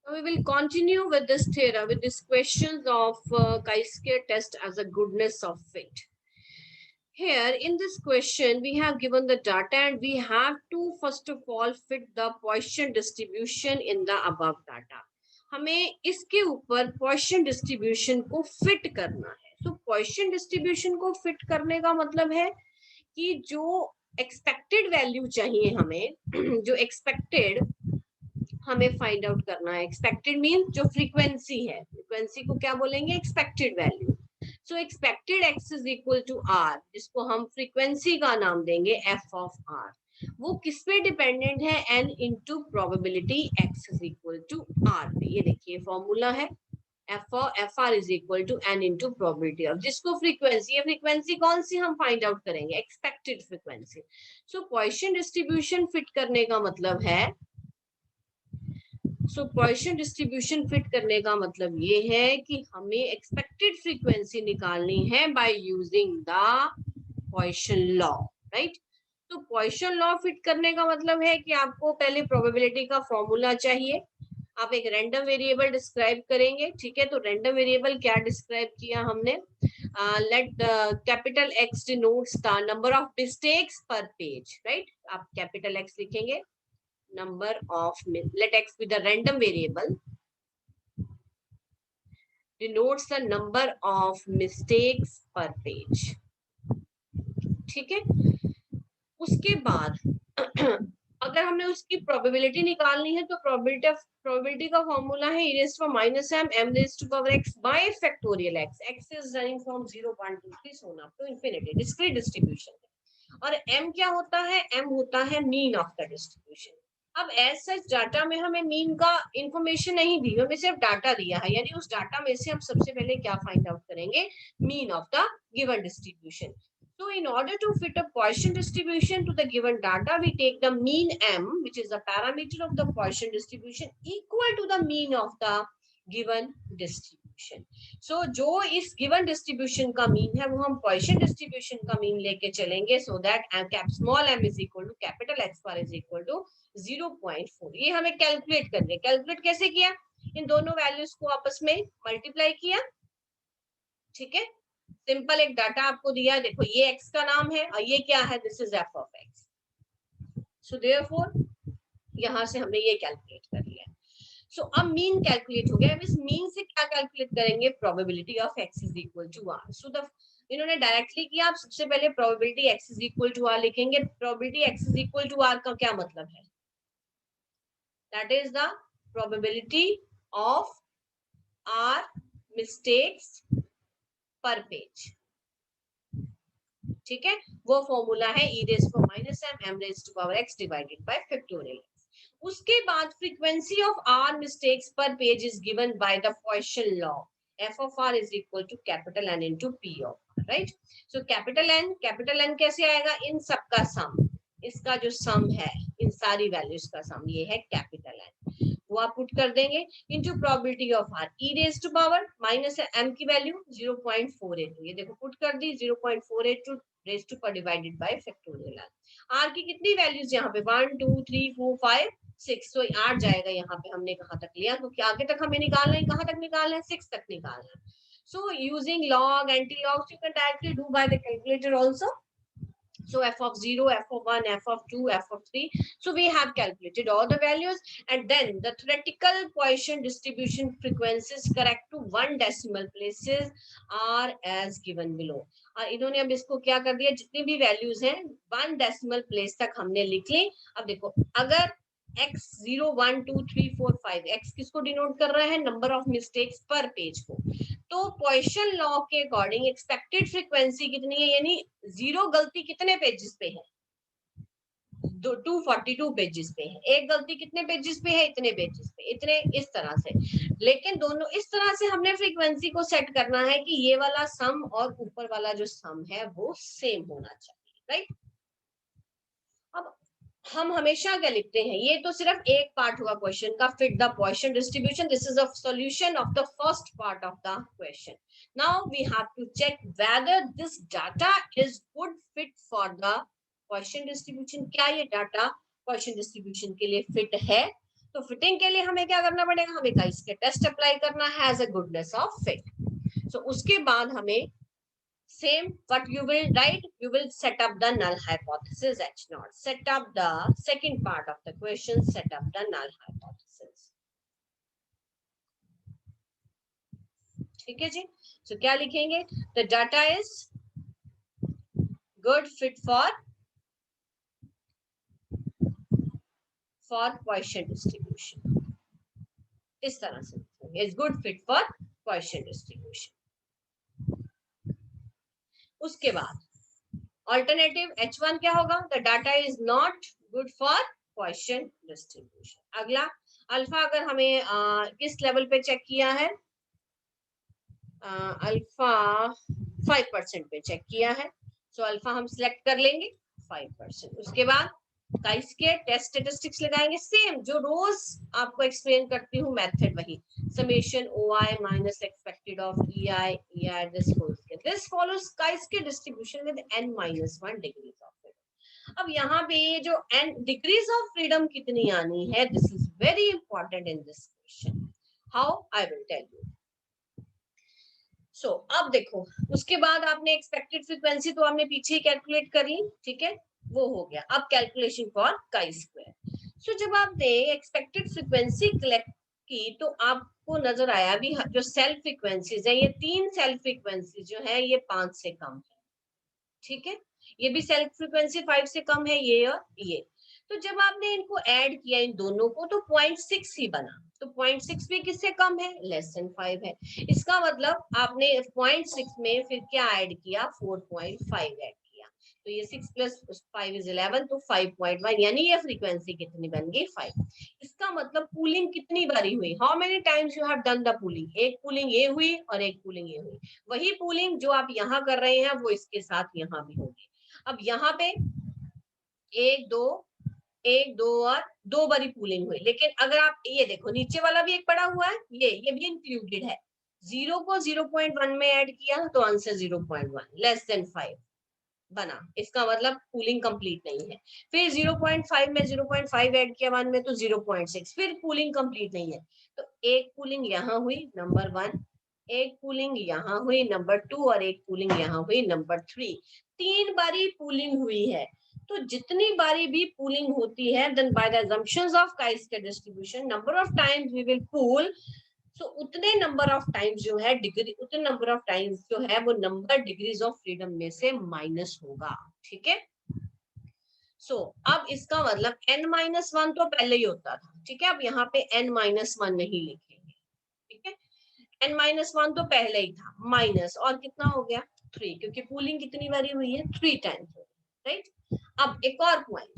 We will continue with this theorem, with these questions of chi-square test as a goodness of fit. Here in this question, we have given the data and we have to first of all fit the Poisson distribution in the above data. हमें इसके ऊपर Poisson distribution को fit करना है. So Poisson distribution को fit करने का मतलब है कि जो expected value चाहिए हमें, जो expected हमें फाइंड आउट करना है. एक्सपेक्टेड मीन जो फ्रीक्वेंसी है, फ्रीक्वेंसी को क्या बोलेंगे? Expected value. So expected X is equal to R, जिसको हम फ्रीक्वेंसी का नाम देंगे एफ ऑफ आर. वो किस पे डिपेंडेंट है? N into probability x is equal to r पे. ये देखिए फॉर्मूला है, f r is equal to n into probability of, जिसको फ्रीक्वेंसी है. फ्रीक्वेंसी कौन सी हम फाइंड आउट करेंगे? Expected frequency. So Poisson distribution fit करने का मतलब है, पॉइसन डिस्ट्रीब्यूशन फिट करने का मतलब ये है कि हमें एक्सपेक्टेड फ्रीक्वेंसी निकालनी है by using the Poisson law, right. तो पॉइसन लॉ फिट करने का मतलब है कि आपको पहले प्रोबेबिलिटी का फॉर्मूला चाहिए. आप एक रैंडम वेरिएबल डिस्क्राइब करेंगे, ठीक है. तो रैंडम वेरिएबल क्या डिस्क्राइब किया हमने? Let capital x denotes the number of mistakes per page, right. आप कैपिटल एक्स लिखेंगे, number of, let x be the random variable, denotes the number of mistakes per page. ठीक है. उसके बाद अगर हमने उसकी प्रोबेबिलिटी निकालनी है तो प्रोबेबिलिटी का फॉर्मूला है e raised to minus m raised to power x by factorial x. x is running from 0.23 so up to infinity. discrete distribution. और m क्या होता है? m होता है मीन ऑफ द डिस्ट्रीब्यूशन. अब एज सच डाटा में हमें mean का इंफॉर्मेशन नहीं दी, हमें सिर्फ डाटा दिया है, यानी उस डाटा में से हम सबसे पहले क्या फाइंड आउट करेंगे? Mean of the given distribution. So in order to fit a Poisson distribution to the given data, we take the mean m, which is the parameter of the Poisson distribution, equal to the mean of the given distribution. So जो इस given distribution का mean है वो हम Poisson distribution का mean लेके चलेंगे, so that cap small m is equal to capital X bar is equal to 0.4. ये हमें कैलकुलेट करना है. कैलकुलेट कैसे किया? इन दोनों वैल्यूज को आपस में मल्टीप्लाई किया, ठीक है. सिंपल एक डाटा आपको दिया, देखो ये x का नाम है और ये क्या है? This is f of x. So therefore यहां से हमने ये कैलकुलेट कर लिया. सो अब मीन कैलकुलेट हो गया. अब इस मीन से क्या कैलकुलेट करेंगे? Probability of x is equal to r. So the इन्होंने डायरेक्टली किया. आप सबसे पहले probability x is equal to r लिखेंगे. Probability x is equal to r का क्या मतलब है? That is the probability of r mistakes per page, ठीक है. वो फॉर्मूला है e raised to minus m raised to power x divided by factorial x. उसके बाद frequency of r mistakes per page is given by the Poisson law. f of r is equal to capital N into p of r, right. so capital N कैसे आएगा? इन सब का सम, इसका जो सम है इन सारी वैल्यूज का सम, ये है कैपिटल N. वो आप पुट कर देंगे into probability of r e raise to power minus m की वैल्यू 0.48. ये देखो पुट कर दी 0.48 रेज टू पर डिवाइडेड बाय फैक्टोरियल r की कितनी वैल्यूज यहाँ पे 1 2 3 4 5 6. तो 8 जाएगा यहाँ पे. हमने कहाँ तक लिया? क्योंकि आगे तक हमें निकालना है. कहाँ तक निकालना है? 6 तक निकालना है. So using log anti log you can directly do by the calculator also. So f of 0, f of 1, f of 2, f of 3. So we have calculated all the values and then the theoretical Poisson distribution frequencies correct to 1 decimal places are as given below. इन्होंने अब इसको क्या कर दिया? जितनी भी values हैं 1 decimal place तक हमने लिख ली. अब देखो अगर x 0 1 2 3 4 5 x किसको डिनोट कर रहा है? Number of mistakes per page को. तो पॉइसन लॉ के अकॉर्डिंग एक्सपेक्टेड फ्रीक्वेंसी कितनी है? यानी 0 गलती कितने पेजेस पे है? 242 पेजेस पे है. एक गलती कितने पेजेस पे है? इतने पेजेस पे, इतने, इस तरह से. लेकिन दोनों इस तरह से हमने फ्रीक्वेंसी को सेट करना है कि ये वाला सम और ऊपर वाला जो सम है वो सेम होना चाहिए, राइट. अब हम हमेशा क्या लिखते हैं? ये तो सिर्फ एक पार्ट हुआ क्वेश्चन का, fit the Poisson distribution. This is a solution of the first part of the question. Now we have to check whether this data is good fit for the Poisson distribution. क्या ये data Poisson distribution के लिए fit है? तो fitting के लिए हमें क्या करना पड़ेगा, हमें का इसके टेस्ट अप्लाई करना है as a goodness of fit. So उसके बाद हमें same what you will write, you will set up the null hypothesis H naught, set up the second part of the question, set up the null hypothesis। ठीक है जी। so क्या लिखेंगे, the data is good fit for Poisson distribution, इस तरह से is good fit for Poisson distribution। उसके बाद alternative H1 क्या होगा, the data is not good for Poisson distribution. अगला अल्फा, अगर हमें किस लेवल पे चेक किया है, अल्फा 5% पे चेक किया है, सो अल्फा हम सिलेक्ट कर लेंगे 5%। उसके बाद chi-square टेस्ट स्टेटिस्टिक्स लगाएंगे, सेम जो रोज आपको एक्सप्लेन करती हूँ मेथड, वही summation OI minus expected of EI this whole scale, this follows chi-square distribution with n minus 1 degrees of freedom। अब यहाँ पे ये जो n degrees of freedom कितनी आनी है, this is very important in this question, how I will tell you। अब देखो, उसके बाद आपने एक्सपेक्टेड फ्रीक्वेंसी तो आपने पीछे ही कैलकुलेट कर ली, ठीक है, वो हो गया। अब कैलकुलेशन फॉर chi-square। जब आपने एक्सपेक्टेड फ्रीक्वेंसी कलेक्ट की तो आपको नजर आया भी जो सेल्फ फ्रीक्वेंसीज है, ये 3 सेल्फ फ्रीक्वेंसी जो है ये 5 से कम है, ठीक है, ये भी सेल्फ फ्रीक्वेंसी 5 से कम है, ये और ये। तो जब आपने इनको ऐड किया इन दोनों को तो 0.6 ही बना, तो 0.6 भी किससे कम है, लेस देन 5 है। इसका मतलब आपने 0.6 में फिर क्या ऐड किया, 4.5 ऐड किया, तो ये 6 + 5 = 11, तो 5.1, यानी ये फ्रीक्वेंसी कितनी बन गई, 5। इसका मतलब पूलिंग कितनी बारी हुई, how many times you have done the pooling, एक पूलिंग ये हुई और एक पूलिंग ये हुई, वही पूलिंग जो आप यहाँ कर रहे हैं वो इसके साथ यहाँ भी होगी। अब यहाँ पे 1 2 और 2 बारी पूलिंग हुई, लेकिन अगर आप ये देखो नीचे वाला भी एक पड़ा हुआ है, ये भी इंक्लूडेड है, 0 को 0.1 में ऐड किया तो आंसर 0.1, लेस देन 5 बना, इसका मतलब पूलिंग कंप्लीट नहीं है। फिर 0.5 में 0.5 ऐड किया 1 में तो 0.6, फिर पूलिंग कंप्लीट नहीं है, तो एक पूलिंग यहाँ हुई नंबर 1, एक पूलिंग यहाँ हुई नंबर 2 और एक पूलिंग यहाँ हुई नंबर 3, 3 बारी पूलिंग हुई है। तो जितनी बारी भी पूलिंग होती है, then by the assumptions of chi-square distribution, number of times we will pool, so उतने नंबर ऑफ टाइम्स जो है डिग्री, उतने नंबर ऑफ टाइम्स जो है वो नंबर डिग्रीज ऑफ फ्रीडम में से माइनस होगा, ठीक है। अब इसका मतलब n-1 तो पहले ही होता था, ठीक है, अब यहाँ पे n-1 नहीं लिखेंगे, ठीक है, n-1 तो पहले ही था, माइनस और कितना हो गया 3, क्योंकि पूलिंग कितनी बारी हुई है, 3 टाइम्स, राइट। अब एक और पॉइंट,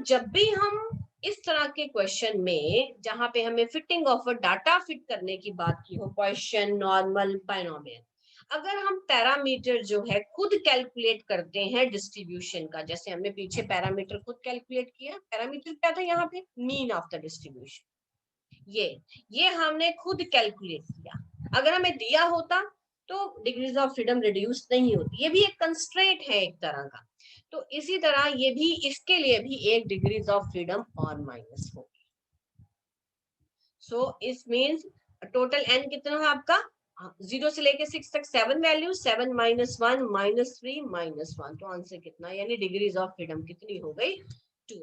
जब भी हम इस तरह के क्वेश्चन में जहां पे हमें फिटिंग ऑफ डाटा फिट करने की बात की हो, क्वेश्चन नॉर्मल बायनोमियल, अगर हम पैरामीटर जो है खुद कैलकुलेट करते हैं डिस्ट्रीब्यूशन का, जैसे हमने पीछे पैरामीटर खुद कैलकुलेट किया, पैरामीटर क्या था यहाँ पे, मीन ऑफ द डिस्ट्रीब्यूशन, ये हमने खुद कैलकुलेट किया, अगर हमें दिया होता तो डिग्रीज ऑफ फ्रीडम रिड्यूस नहीं होती, ये भी एक कंस्ट्रेंट है एक तरह का। तो इसी तरह ये भी, इसके लिए भी एक डिग्रीज ऑफ फ्रीडम और माइनस होगी। इस मीन्स टोटल n कितना है आपका, 0 से लेके 6 तक 7 वैल्यू, 7 - 1 -3 -1, तो आंसर कितना, यानी डिग्रीज ऑफ फ्रीडम कितनी हो गई, 2।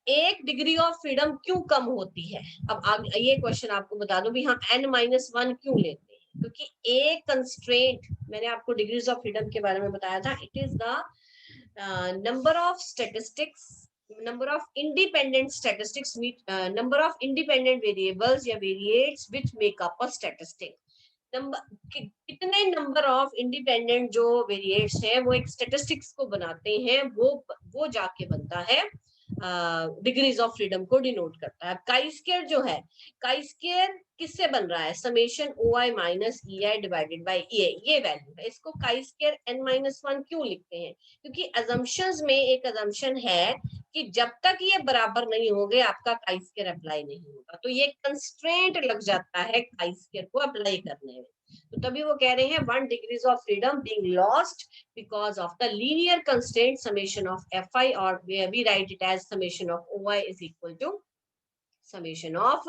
एक डिग्री ऑफ फ्रीडम क्यों कम होती है, अब ये क्वेश्चन आपको बता दो भी, हाँ n-1 क्यों लेते हैं, क्योंकि एक कंस्ट्रेंट मैंने आपको डिग्रीज ऑफ फ्रीडम के बारे में बताया था, it is the number of statistics, number of independent statistics, number of independent variables या variates which make up a statistic, कितने नंबर ऑफ इंडिपेंडेंट जो वेरिएट्स हैं वो एक स्टेटिस्टिक्स को बनाते हैं, वो जाके बनता है डिग्रीज ऑफ फ्रीडम को डिनोट करता है। chi-square जो है, chi-square किससे बन रहा है, summation OI minus EI divided by EA, ये वैल्यू है। इसको chi-square n-1 क्यों लिखते हैं, क्योंकि अजम्पशंस में एक अजम्पशन है कि जब तक ये बराबर नहीं होंगे आपका chi-square अप्लाई नहीं होगा, तो ये कंस्ट्रेंट लग जाता है chi-square को अप्लाई करने में। तो तभी वो कह रहे हैं 1 degrees of freedom being lost because of the linear constraint summation of fi, or we write it as summation of oi is equal to summation of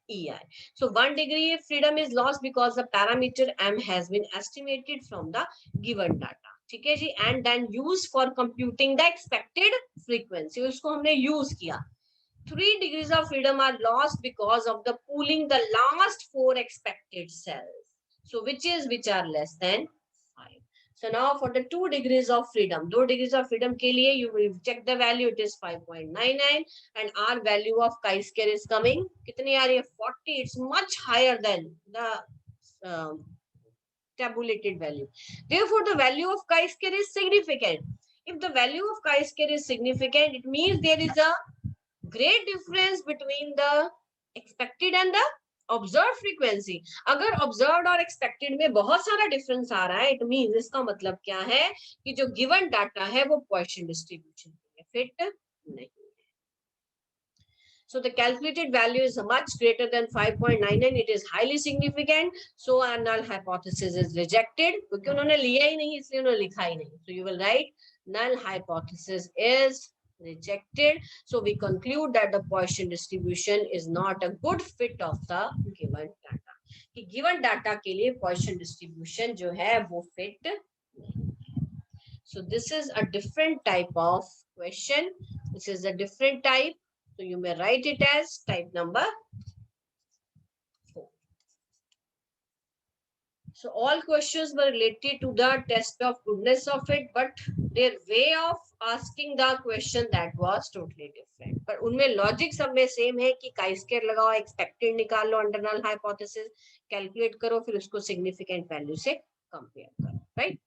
ei. So 1 degree freedom is lost because the parameter m has been estimated from the given data. ठीक है जी, and then used for computing the expected frequency. उसको हमने use किया. 3 degrees of freedom are lost because of the pooling the last 4 expected cells. So which are less than 5. So now for the 2 degrees of freedom, 2 degrees of freedom के लिए you will check the value, it is 5.99 and our value of chi-square is coming. कितनी आ रही है? 40. It's much higher than the tabulated value. Therefore, the value of chi-square is significant. If the value of chi-square is significant, it means there is a great difference between the expected and the observed frequency. अगर observed और expected में बहुत सारा difference आ रहा है, it means इसका मतलब क्या है कि जो given data है वो Poisson distribution में fit नहीं है. So the calculated value is much greater than 5.99. It is highly significant. So our null hypothesis is rejected. क्योंकि उन्होंने लिया ही नहीं, इसलिए उन्होंने लिखा ही नहीं. So you will write null hypothesis is rejected. So we conclude that the Poisson distribution is not a good fit of the given data. कि given data के लिए Poisson distribution जो है वो fit नहीं है. So this is a different type of question. This is a different type. So you may write it as type number 4. So all questions were related to the test of goodness of it, but their way of asking the question that was totally different. पर उनमें logic सब में same है कि chi-square लगाओ, expected निकाल लो under null hypothesis, calculate करो, फिर उसको significant value से compare करो, right?